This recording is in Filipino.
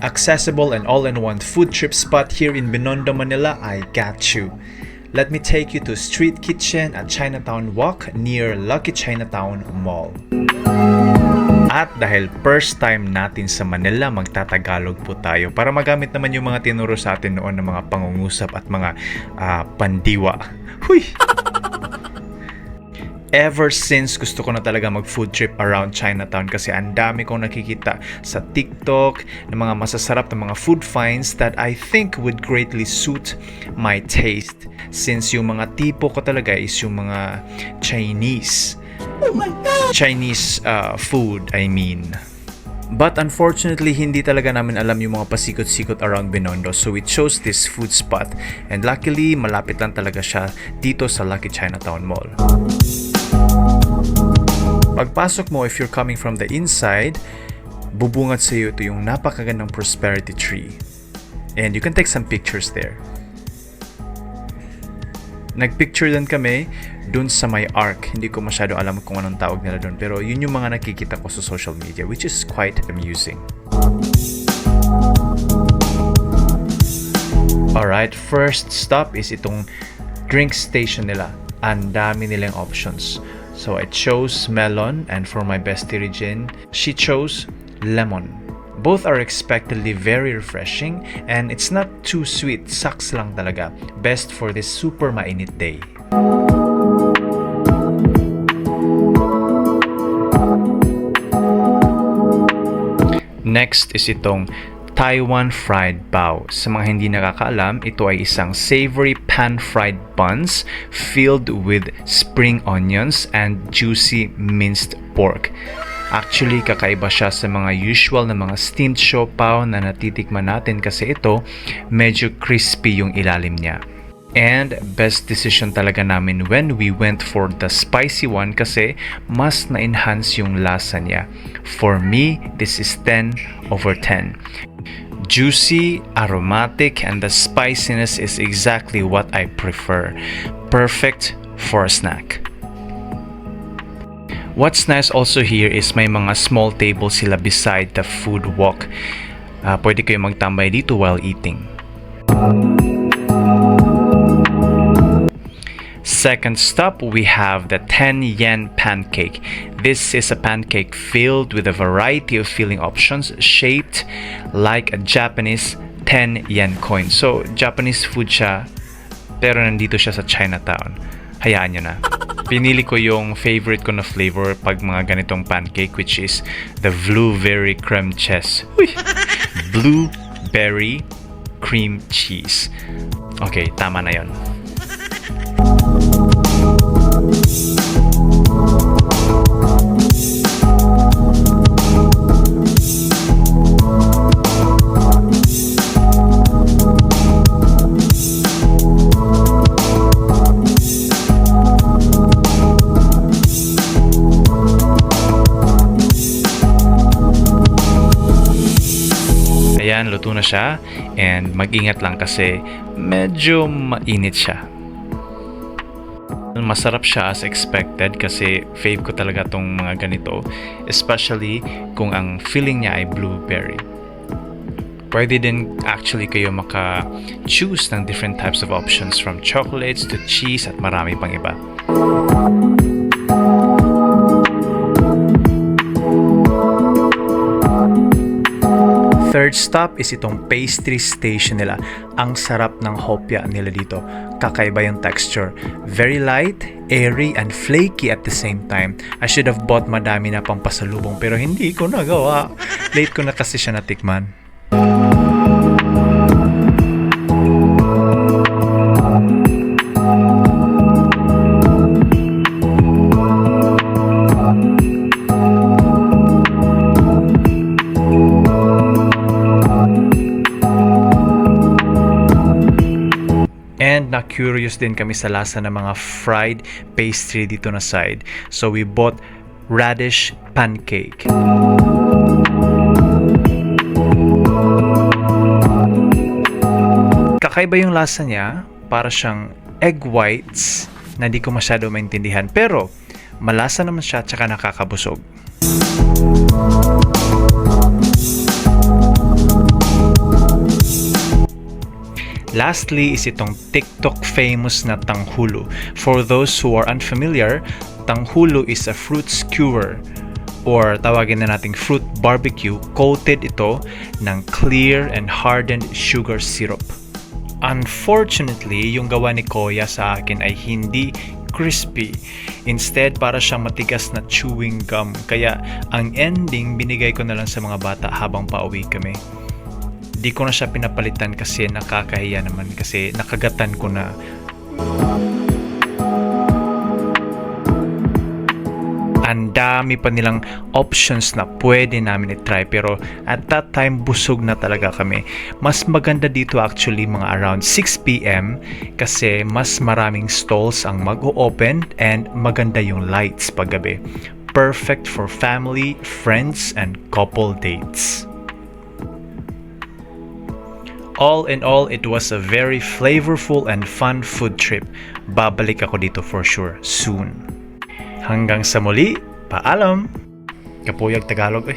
accessible and all-in-one food trip spot here in Binondo, Manila, I got you. Let me take you to Street Kitchen at Chinatown Walk near Lucky Chinatown Mall. At dahil first time natin sa Manila, magtatagalog po tayo para magamit naman yung mga tinuro sa atin noon ng mga pangungusap at mga pandiwa. Huy! Ever since, gusto ko na talaga mag-food trip around Chinatown kasi ang dami kong nakikita sa TikTok ng mga masasarap na mga food finds that I think would greatly suit my taste since yung mga tipo ko talaga is yung mga Chinese. Oh my God! Chinese food, I mean. But unfortunately, hindi talaga namin alam yung mga pasikot-sikot around Binondo, so we chose this food spot and luckily, malapit lang talaga siya dito sa Lucky Chinatown Mall. Pagpasok mo, if you're coming from the inside, bubungad sa iyo ito yung napakagandang prosperity tree. And you can take some pictures there. Nagpicture din kami dun sa may arc. Hindi ko masyado alam kung anong tawag nila dun, pero yun yung mga nakikita ko sa social media, which is quite amusing. Alright, first stop is itong drink station nila. Ang dami nilang options. So I chose melon, and for my bestie Regine, she chose lemon. Both are expectedly very refreshing and it's not too sweet, saks lang talaga. Best for this super mainit day. Next is itong Taiwan fried bao. Sa mga hindi nakakaalam, ito ay isang savory pan-fried buns filled with spring onions and juicy minced pork. Actually, kakaiba siya sa mga usual na mga steamed siopao na natitikman natin kasi ito, medyo crispy yung ilalim niya. And best decision talaga namin when we went for the spicy one kasi mas na-enhance yung lasa niya. For me, this is 10/10. Juicy, aromatic, and the spiciness is exactly what I prefer. Perfect for a snack. What's nice also here is may mga small tables sila beside the food walk. Pwede kayo magtambay dito while eating. Second stop, we have the 10 yen pancake. This is a pancake filled with a variety of filling options shaped like a Japanese 10 yen coin. So, Japanese food siya, pero nandito siya sa Chinatown. Hayaan nyo na. Pinili ko yung favorite ko na flavor pag mga ganitong pancake, which is the blueberry cream cheese. Uy! Blueberry cream cheese. Okay, tama na yon. Ayan, luto na siya and mag-ingat lang kasi medyo mainit siya. Masarap siya as expected kasi fave ko talaga tong mga ganito, especially kung ang filling niya ay blueberry. Pwede din actually kayo maka-choose ng different types of options from chocolates to cheese at marami pang iba. Third stop is itong pastry station nila. Ang sarap ng hopya nila dito. Kakaiba yung texture. Very light, airy, and flaky at the same time. I should have bought madami na pang pasalubong pero hindi ko nagawa. Late ko na kasi siya natikman. And na-curious din kami sa lasa ng mga fried pastry dito na side. So we bought radish pancake. Kakaiba yung lasa niya. Para siyang egg whites na di ko masyado maintindihan. Pero malasa naman siya at saka nakakabusog. Lastly is itong TikTok famous na tanghulo. For those who are unfamiliar, tanghulo is a fruit skewer or tawagin na nating fruit barbecue. Coated ito ng clear and hardened sugar syrup. Unfortunately, yung gawa ni Kuya sa akin ay hindi crispy. Instead, para siyang matigas na chewing gum. Kaya ang ending, binigay ko na lang sa mga bata habang pauwi kami. Di ko na siya pinapalitan kasi nakakahiya naman kasi nakagatan ko na. Ang dami pa nilang options na pwede namin i-try pero at that time busog na talaga kami. Mas maganda dito actually mga around 6 p.m. kasi mas maraming stalls ang mag-o-open and maganda yung lights paggabi. Perfect for family, friends, and couple dates. All in all, it was a very flavorful and fun food trip. Babalik ako dito for sure soon. Hanggang sa muli, paalam! Kapuyag Tagalog